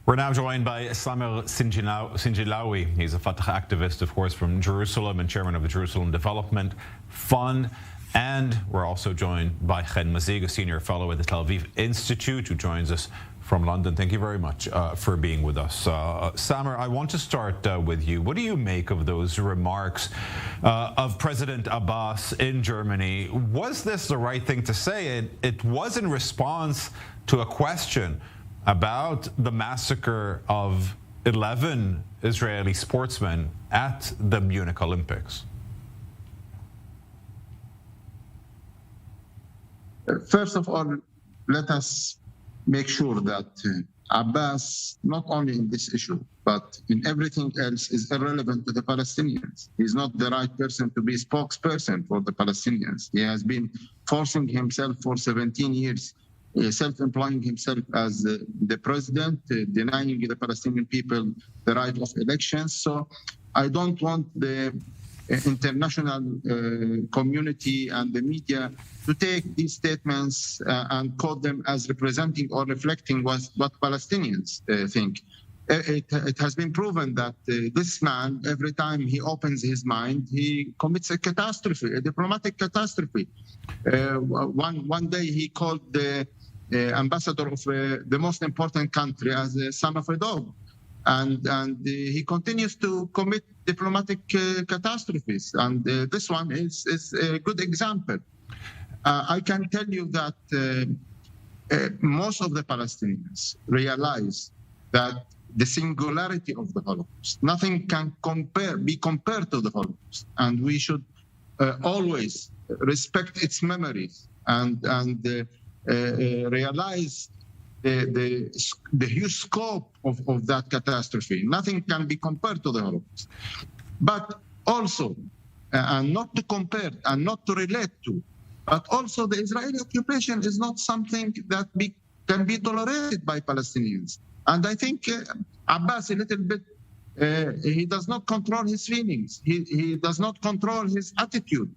We're now joined by Sinijlawi. He's a Fatah activist, of course, from Jerusalem and chairman of the Jerusalem Development Fund. And we're also joined by Chen Mazig, a senior fellow at the Tel Aviv Institute, who joins us from London. Thank you very much for being with us. Samer, I want to start with you. What do you make of those remarks of President Abbas in Germany? Was this the right thing to say? It was in response to a question about the massacre of 11 Israeli sportsmen at the Munich Olympics. First of all, let us make sure that Abbas, not only in this issue, but in everything else, is irrelevant to the Palestinians. He's not the right person to be a spokesperson for the Palestinians. He has been forcing himself for 17 years, self-employing himself as the president, denying the Palestinian people the right of elections. So I don't want the international community and the media to take these statements and quote them as representing or reflecting what Palestinians think. It has been proven that this man, every time he opens his mind, he commits a catastrophe, a diplomatic catastrophe. One day he called the ambassador of the most important country as a son of a dog. And he continues to commit diplomatic catastrophes. And this one is a good example. I can tell you that most of the Palestinians realize that the singularity of the Holocaust, nothing can be compared to the Holocaust. And we should always respect its memories and realize the huge scope of that catastrophe. Nothing can be compared to the Holocaust. But also, and not to compare and not to relate to, but also the Israeli occupation is not something that can be tolerated by Palestinians. And I think Abbas, a little bit, he does not control his feelings. He does not control his attitude.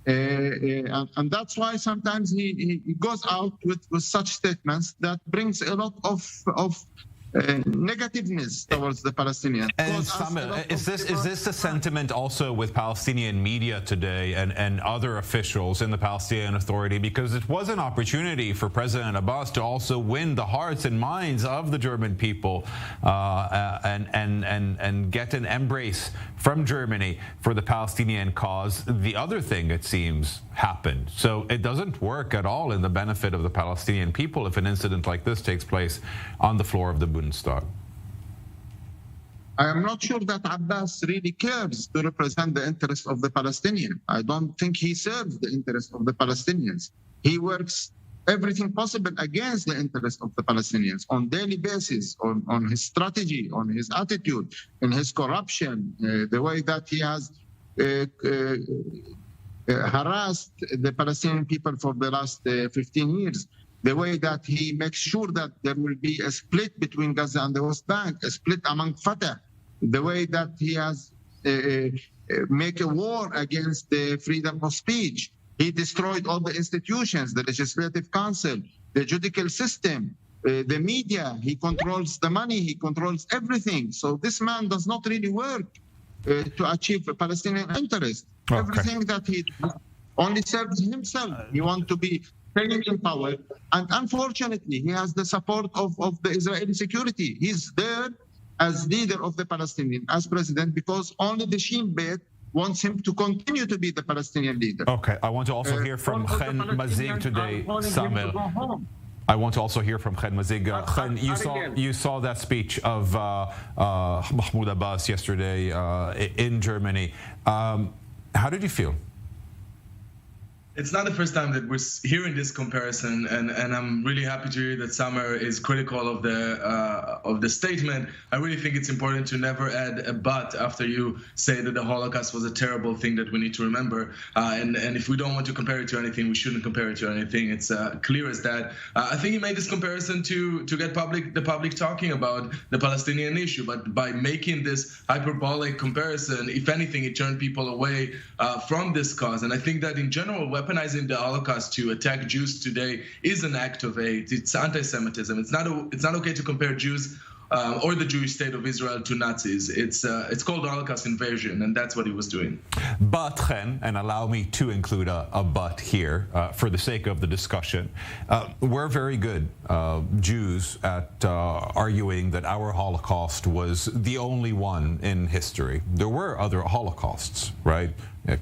And that's why sometimes he goes out with such statements that brings a lot of negativeness towards the Palestinians. And Samer, is this the sentiment also with Palestinian media today and other officials in the Palestinian Authority? Because it was an opportunity for President Abbas to also win the hearts and minds of the German people and get an embrace from Germany for the Palestinian cause. The other thing, it seems, happened. So it doesn't work at all in the benefit of the Palestinian people if an incident like this takes place on the floor of the Bundestag. I am not sure that Abbas really cares to represent the interest of the Palestinian. I don't think he serves the interest of the Palestinians. He works everything possible against the interest of the Palestinians on daily basis, on his strategy, on his attitude, in his corruption, the way that he has harassed the Palestinian people for the last 15 years, the way that he makes sure that there will be a split between Gaza and the West Bank, a split among Fatah, the way that he has make a war against the freedom of speech. He destroyed all the institutions, the Legislative Council, the judicial system, the media. He controls the money. He controls everything. So this man does not really work to achieve a Palestinian interest. Okay. Everything that he only serves himself. He wants to be staying in power. And unfortunately, he has the support of the Israeli security. He's there as leader of the Palestinian, as president, because only the Shin Bet wants him to continue to be the Palestinian leader. Okay, I want to also hear from Chen Mazig today, Samer. I want to also hear from Chen Mazig. Chen, you saw that speech of Mahmoud Abbas yesterday in Germany. How did you feel? It's not the first time that we're hearing this comparison, and I'm really happy to hear that Samer is critical of the statement. I really think it's important to never add a but after you say that the Holocaust was a terrible thing that we need to remember. And if we don't want to compare it to anything, we shouldn't compare it to anything. It's clear as that. I think he made this comparison to get the public talking about the Palestinian issue, but by making this hyperbolic comparison, if anything, it turned people away from this cause. And I think that in general, weaponizing the Holocaust to attack Jews today is an act of hate. It's anti-Semitism. It's not okay to compare Jews or the Jewish state of Israel to Nazis. It's called Holocaust invasion, and that's what he was doing. But, Chen, and allow me to include a but here for the sake of the discussion, we're very good, Jews, at arguing that our Holocaust was the only one in history. There were other Holocausts, right?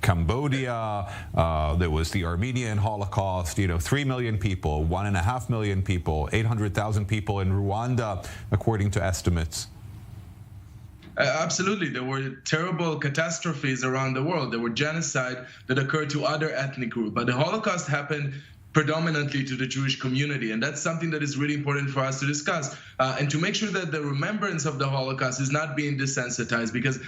Cambodia, there was the Armenian Holocaust, 3 million people, 1.5 million people, 800,000 people in Rwanda, according to estimates. Absolutely. There were terrible catastrophes around the world. There were genocide that occurred to other ethnic groups. But the Holocaust happened predominantly to the Jewish community. And that's something that is really important for us to discuss and to make sure that the remembrance of the Holocaust is not being desensitized, because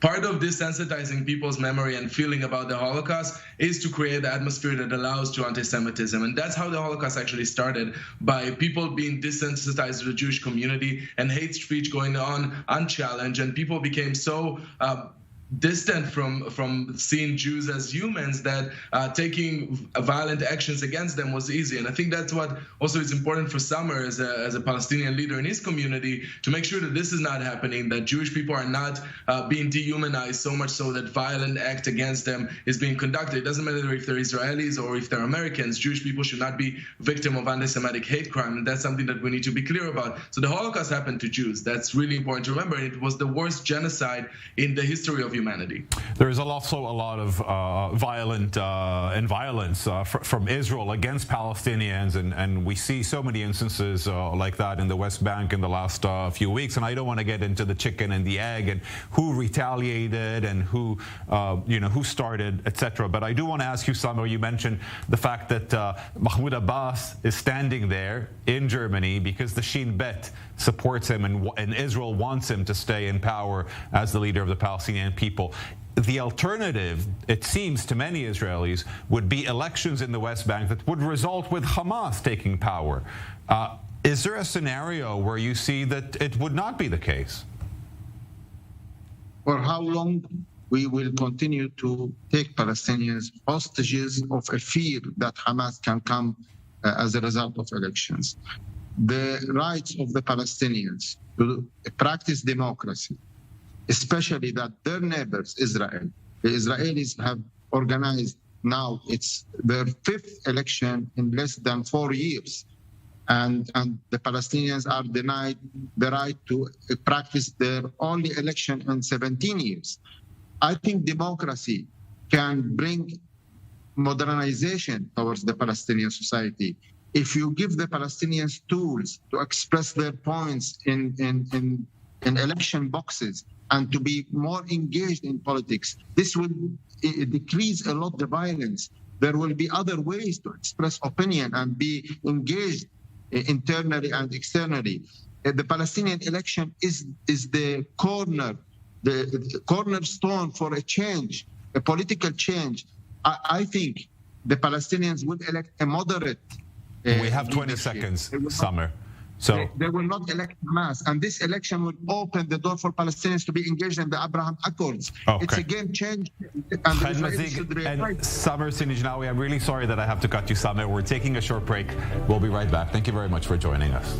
part of desensitizing people's memory and feeling about the Holocaust is to create an atmosphere that allows to anti-Semitism. And that's how the Holocaust actually started, by people being desensitized to the Jewish community and hate speech going on unchallenged. And people became so distant from seeing Jews as humans that taking violent actions against them was easy. And I think that's what also is important for Samer as a Palestinian leader in his community, to make sure that this is not happening, that Jewish people are not being dehumanized so much so that violent act against them is being conducted. It doesn't matter if they're Israelis or if they're Americans. Jewish people should not be victim of anti-Semitic hate crime, and that's something that we need to be clear about. So the Holocaust happened to Jews. That's really important to remember. It was the worst genocide in the history of humanity. There is also a lot of violence from Israel against Palestinians, and we see so many instances like that in the West Bank in the last few weeks. And I don't want to get into the chicken and the egg and who retaliated and who started, etc. But I do want to ask you, Samer, you mentioned the fact that Mahmoud Abbas is standing there in Germany because the Shin Bet supports him, and Israel wants him to stay in power as the leader of the Palestinian people. The alternative, it seems to many Israelis, would be elections in the West Bank that would result with Hamas taking power. Is there a scenario where you see that it would not be the case? For how long we will continue to take Palestinians hostages of a fear that Hamas can come as a result of elections? The rights of the Palestinians to practice democracy, especially that their neighbors, Israel, the Israelis have organized now, it's their 5th election in less than 4 years. And the Palestinians are denied the right to practice their only election in 17 years. I think democracy can bring modernization towards the Palestinian society. If you give the Palestinians tools to express their points in election boxes and to be more engaged in politics, this will decrease a lot the violence. There will be other ways to express opinion and be engaged internally and externally. The Palestinian election is the cornerstone for a change, a political change. I think the Palestinians will elect a moderate. We have 20 seconds, Samer. So they will not elect Hamas, and this election will open the door for Palestinians to be engaged in the Abraham Accords. Okay. It's a game changer. And Samer Sinijlawi, I'm really sorry that I have to cut you, Samer. We're taking a short break. We'll be right back. Thank you very much for joining us.